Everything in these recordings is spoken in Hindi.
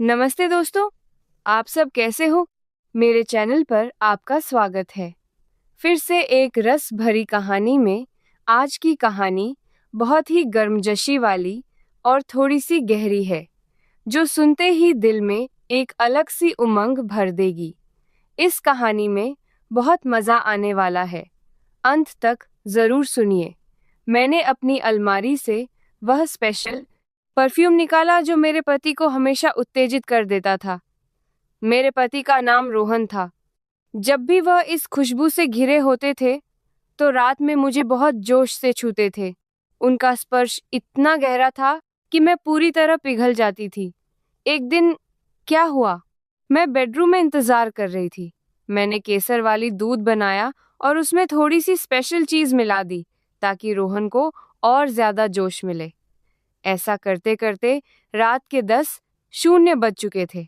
नमस्ते दोस्तों, आप सब कैसे हो? मेरे चैनल पर आपका स्वागत है। फिर से एक रस भरी कहानी में आज की कहानी बहुत ही गर्मजोशी वाली और थोड़ी सी गहरी है, जो सुनते ही दिल में एक अलग सी उमंग भर देगी। इस कहानी में बहुत मज़ा आने वाला है। अंत तक ज़रूर सुनिए। मैंने अपनी अलमारी से वह स्पेशल परफ्यूम निकाला जो मेरे पति को हमेशा उत्तेजित कर देता था। मेरे पति का नाम रोहन था। जब भी वह इस खुशबू से घिरे होते थे, तो रात में मुझे बहुत जोश से छूते थे। उनका स्पर्श इतना गहरा था कि मैं पूरी तरह पिघल जाती थी। एक दिन क्या हुआ? मैं बेडरूम में इंतजार कर रही थी। मैंने केसर वाली दूध बनाया और उसमें थोड़ी सी स्पेशल चीज मिला दी ताकि रोहन को और ज्यादा जोश मिले। ऐसा करते करते रात के 10:00 बज चुके थे।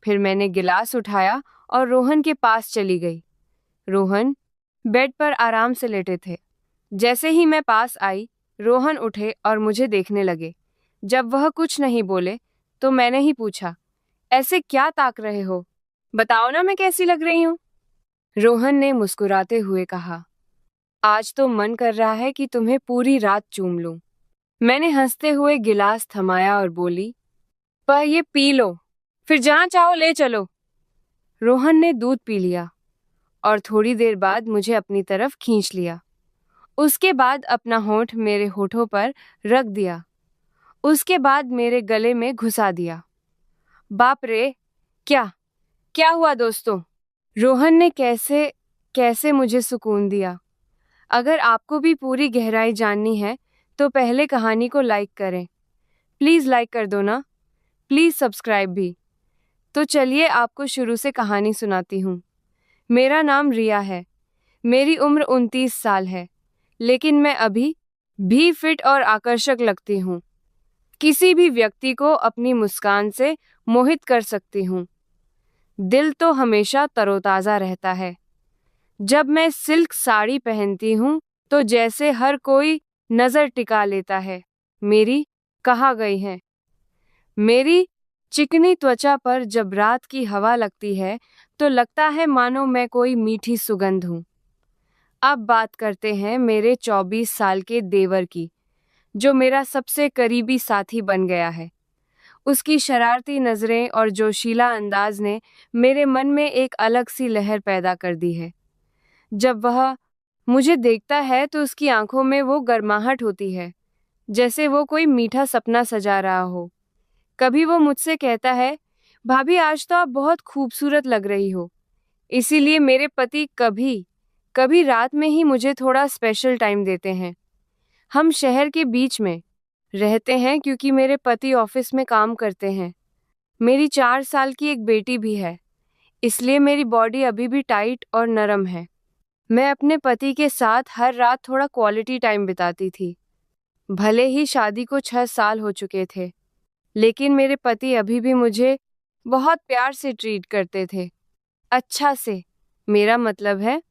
फिर मैंने गिलास उठाया और रोहन के पास चली गई। रोहन बेड पर आराम से लेटे थे। जैसे ही मैं पास आई, रोहन उठे और मुझे देखने लगे। जब वह कुछ नहीं बोले, तो मैंने ही पूछा, ऐसे क्या ताक रहे हो? बताओ ना, मैं कैसी लग रही हूँ? रोहन ने मुस्कुराते हुए कहा, आज तो मन कर रहा है कि तुम्हें पूरी रात चूम लूं। मैंने हंसते हुए गिलास थमाया और बोली, पर ये पी लो, फिर जहां चाहो ले चलो। रोहन ने दूध पी लिया और थोड़ी देर बाद मुझे अपनी तरफ खींच लिया। उसके बाद अपना होंठ मेरे होठों पर रख दिया। उसके बाद मेरे गले में घुसा दिया। बाप रे, क्या क्या हुआ दोस्तों? रोहन ने कैसे कैसे मुझे सुकून दिया। अगर आपको भी पूरी गहराई जाननी है, तो पहले कहानी को लाइक करें। प्लीज़ लाइक कर दो ना। प्लीज़ सब्सक्राइब भी। तो चलिए आपको शुरू से कहानी सुनाती हूँ। मेरा नाम रिया है। मेरी उम्र 29 साल है, लेकिन मैं अभी भी फिट और आकर्षक लगती हूँ। किसी भी व्यक्ति को अपनी मुस्कान से मोहित कर सकती हूँ। दिल तो हमेशा तरोताज़ा रहता है। जब मैं सिल्क साड़ी पहनती हूँ, तो जैसे हर कोई नज़र टिका लेता है। मेरी कहाँ गई है? मेरी चिकनी त्वचा पर जब रात की हवा लगती है, तो लगता है मानो मैं कोई मीठी सुगंध हूँ। अब बात करते हैं मेरे 24 साल के देवर की, जो मेरा सबसे करीबी साथी बन गया है। उसकी शरारती नज़रें और जोशीला अंदाज ने मेरे मन में एक अलग सी लहर पैदा कर दी है। जब वह मुझे देखता है, तो उसकी आंखों में वो गर्माहट होती है, जैसे वो कोई मीठा सपना सजा रहा हो। कभी वो मुझसे कहता है, भाभी आज तो आप बहुत खूबसूरत लग रही हो। इसीलिए मेरे पति कभी कभी रात में ही मुझे थोड़ा स्पेशल टाइम देते हैं। हम शहर के बीच में रहते हैं क्योंकि मेरे पति ऑफिस में काम करते हैं। मेरी 4 साल की एक बेटी भी है, इसलिए मेरी बॉडी अभी भी टाइट और नरम है। मैं अपने पति के साथ हर रात थोड़ा क्वालिटी टाइम बिताती थी। भले ही शादी को 6 साल हो चुके थे, लेकिन मेरे पति अभी भी मुझे बहुत प्यार से ट्रीट करते थे। अच्छा से, मेरा मतलब है,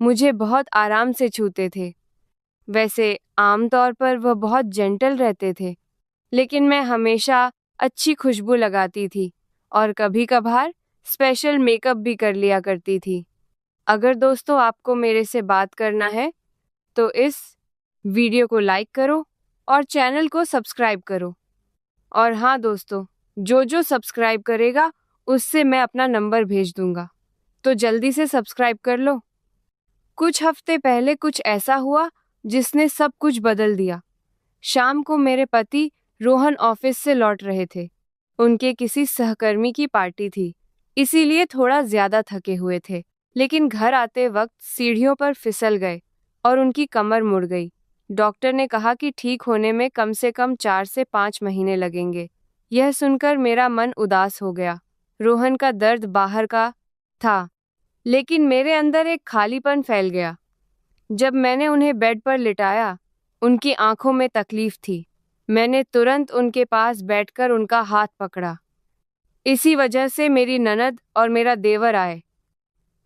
मुझे बहुत आराम से छूते थे। वैसे आमतौर पर वह बहुत जेंटल रहते थे, लेकिन मैं हमेशा अच्छी खुशबू लगाती थी और कभी-कभार स्पेशल मेकअप भी कर लिया करती थी। अगर दोस्तों आपको मेरे से बात करना है, तो इस वीडियो को लाइक करो और चैनल को सब्सक्राइब करो। और हाँ दोस्तों, जो जो सब्सक्राइब करेगा, उससे मैं अपना नंबर भेज दूंगा। तो जल्दी से सब्सक्राइब कर लो। कुछ हफ्ते पहले कुछ ऐसा हुआ जिसने सब कुछ बदल दिया। शाम को मेरे पति रोहन ऑफिस से लौट रहे थे। उनके किसी सहकर्मी की पार्टी थी, इसीलिए थोड़ा ज्यादा थके हुए थे। लेकिन घर आते वक्त सीढ़ियों पर फिसल गए और उनकी कमर मुड़ गई। डॉक्टर ने कहा कि ठीक होने में कम से कम 4 से 5 महीने लगेंगे। यह सुनकर मेरा मन उदास हो गया। रोहन का दर्द बाहर का था, लेकिन मेरे अंदर एक खालीपन फैल गया। जब मैंने उन्हें बेड पर लिटाया, उनकी आंखों में तकलीफ थी। मैंने तुरंत उनके पास बैठकर उनका हाथ पकड़ा। इसी वजह से मेरी ननद और मेरा देवर आए।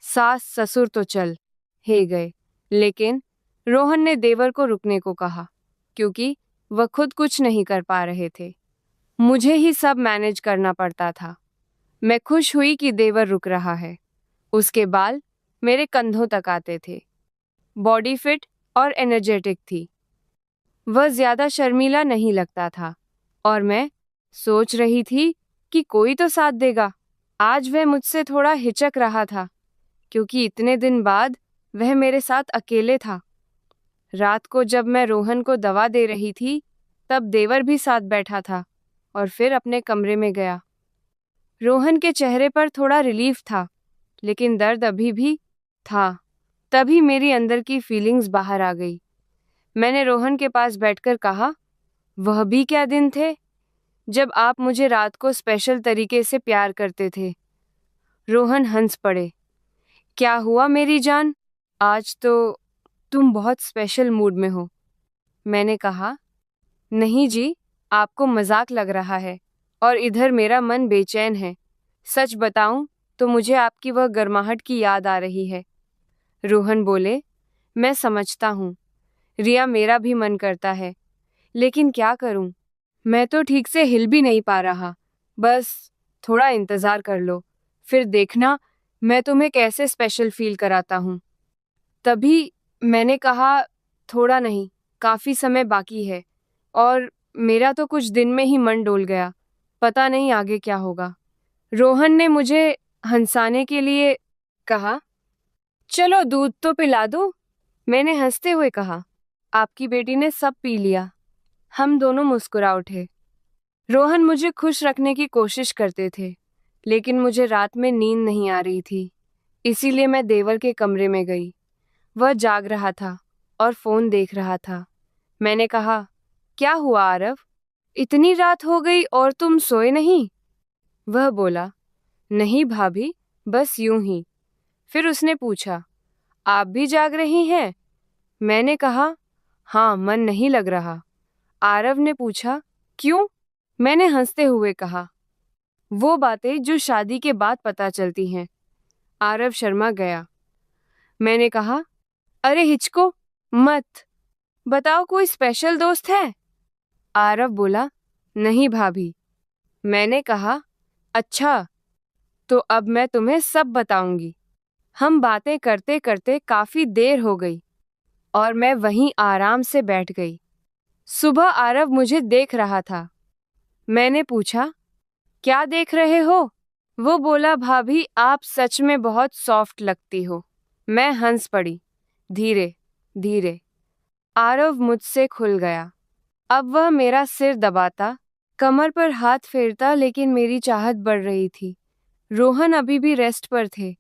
सास ससुर तो चल ही गए, लेकिन रोहन ने देवर को रुकने को कहा, क्योंकि वह खुद कुछ नहीं कर पा रहे थे। मुझे ही सब मैनेज करना पड़ता था। मैं खुश हुई कि देवर रुक रहा है। उसके बाल मेरे कंधों तक आते थे। बॉडी फिट और एनर्जेटिक थी। वह ज्यादा शर्मीला नहीं लगता था और मैं सोच रही थी कि कोई तो साथ देगा। आज वह मुझसे थोड़ा हिचक रहा था क्योंकि इतने दिन बाद वह मेरे साथ अकेले था। रात को जब मैं रोहन को दवा दे रही थी तब देवर भी साथ बैठा था और फिर अपने कमरे में गया। रोहन के चेहरे पर थोड़ा रिलीफ था लेकिन दर्द अभी भी था। तभी मेरी अंदर की फीलिंग्स बाहर आ गई। मैंने रोहन के पास बैठकर कहा, वह भी क्या दिन थे जब आप मुझे रात को स्पेशल तरीके से प्यार करते थे। रोहन हंस पड़े। क्या हुआ मेरी जान? आज तो तुम बहुत स्पेशल मूड में हो। मैंने कहा, नहीं जी, आपको मजाक लग रहा है और इधर मेरा मन बेचैन है। सच बताऊं तो मुझे आपकी वह गर्माहट की याद आ रही है। रोहन बोले, मैं समझता हूँ रिया, मेरा भी मन करता है लेकिन क्या करूं, मैं तो ठीक से हिल भी नहीं पा रहा। बस थोड़ा इंतजार कर लो, फिर देखना मैं तुम्हें कैसे स्पेशल फील कराता हूँ। तभी मैंने कहा, थोड़ा नहीं, काफी समय बाकी है और मेरा तो कुछ दिन में ही मन डोल गया। पता नहीं आगे क्या होगा। रोहन ने मुझे हंसाने के लिए कहा, चलो दूध तो पिला दो। मैंने हंसते हुए कहा, आपकी बेटी ने सब पी लिया। हम दोनों मुस्कुरा उठे। रोहन मुझे खुश रखने की कोशिश करते थे लेकिन मुझे रात में नींद नहीं आ रही थी, इसीलिए मैं देवर के कमरे में गई। वह जाग रहा था और फोन देख रहा था। मैंने कहा, क्या हुआ आरव? इतनी रात हो गई और तुम सोए नहीं? वह बोला, नहीं भाभी, बस यूं ही। फिर उसने पूछा, आप भी जाग रही हैं? मैंने कहा, हाँ, मन नहीं लग रहा। आरव ने पूछा, क्यों? मैंने हंसते हुए कहा, वो बातें जो शादी के बाद पता चलती हैं। आरव शर्मा गया। मैंने कहा, अरे हिचको मत, बताओ कोई स्पेशल दोस्त है? आरव बोला, नहीं भाभी। मैंने कहा, अच्छा, तो अब मैं तुम्हें सब बताऊंगी। हम बातें करते करते काफी देर हो गई और मैं वहीं आराम से बैठ गई। सुबह आरव मुझे देख रहा था। मैंने पूछा, क्या देख रहे हो? वो बोला, भाभी आप सच में बहुत सॉफ्ट लगती हो। मैं हंस पड़ी। धीरे धीरे आरव मुझसे खुल गया। अब वह मेरा सिर दबाता, कमर पर हाथ फेरता, लेकिन मेरी चाहत बढ़ रही थी। रोहन अभी भी रेस्ट पर थे।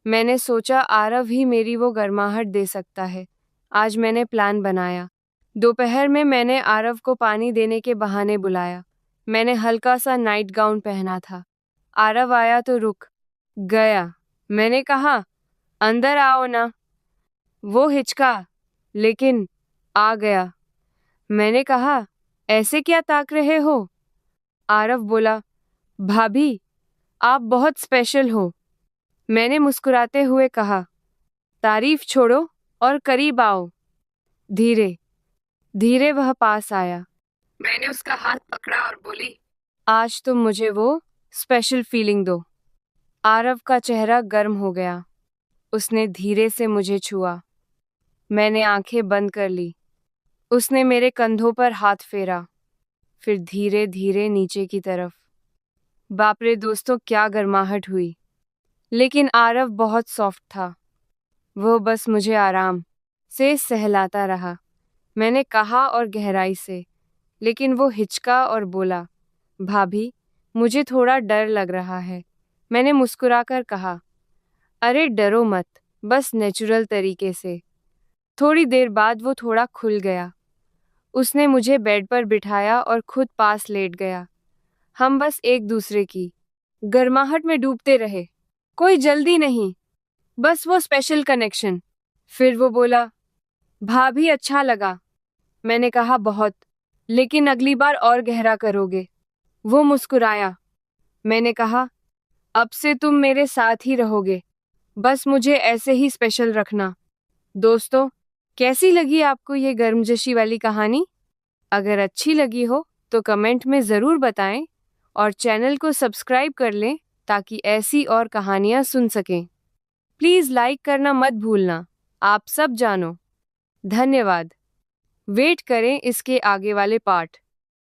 मैंने सोचा आरव ही मेरी वो गर्माहट दे सकता है। आज मैंने प्लान बनाया। दोपहर में मैंने आरव को पानी देने के बहाने बुलाया। मैंने हल्का सा नाइट गाउन पहना था। आरव आया तो रुक गया। मैंने कहा, अंदर आओ ना। वो हिचका लेकिन आ गया। मैंने कहा, ऐसे क्या ताक रहे हो? आरव बोला, भाभी आप बहुत स्पेशल हो। मैंने मुस्कुराते हुए कहा, तारीफ छोड़ो और करीब आओ। धीरे धीरे वह पास आया। मैंने उसका हाथ पकड़ा और बोली, आज तुम मुझे वो स्पेशल फीलिंग दो। आरव का चेहरा गर्म हो गया। उसने धीरे से मुझे छुआ। मैंने आंखें बंद कर ली। उसने मेरे कंधों पर हाथ फेरा, फिर धीरे धीरे नीचे की तरफ। बाप रे दोस्तों, क्या गर्माहट हुई। लेकिन आरव बहुत सॉफ्ट था। वो बस मुझे आराम से सहलाता रहा। मैंने कहा और गहराई से, लेकिन वो हिचका और बोला, भाभी मुझे थोड़ा डर लग रहा है। मैंने मुस्कुराकर कहा, अरे डरो मत, बस नेचुरल तरीके से। थोड़ी देर बाद वो थोड़ा खुल गया। उसने मुझे बेड पर बिठाया और खुद पास लेट गया। हम बस एक दूसरे की गर्माहट में डूबते रहे। कोई जल्दी नहीं, बस वो स्पेशल कनेक्शन। फिर वो बोला, भाभी अच्छा लगा। मैंने कहा, बहुत, लेकिन अगली बार और गहरा करोगे। वो मुस्कुराया। मैंने कहा, अब से तुम मेरे साथ ही रहोगे, बस मुझे ऐसे ही स्पेशल रखना। दोस्तों, कैसी लगी आपको ये गर्मजोशी वाली कहानी? अगर अच्छी लगी हो तो कमेंट में ज़रूर बताएं और चैनल को सब्सक्राइब कर लें ताकि ऐसी और कहानियाँ सुन सकें। प्लीज़ लाइक करना मत भूलना। आप सब जानो। धन्यवाद। वेट करें इसके आगे वाले पार्ट।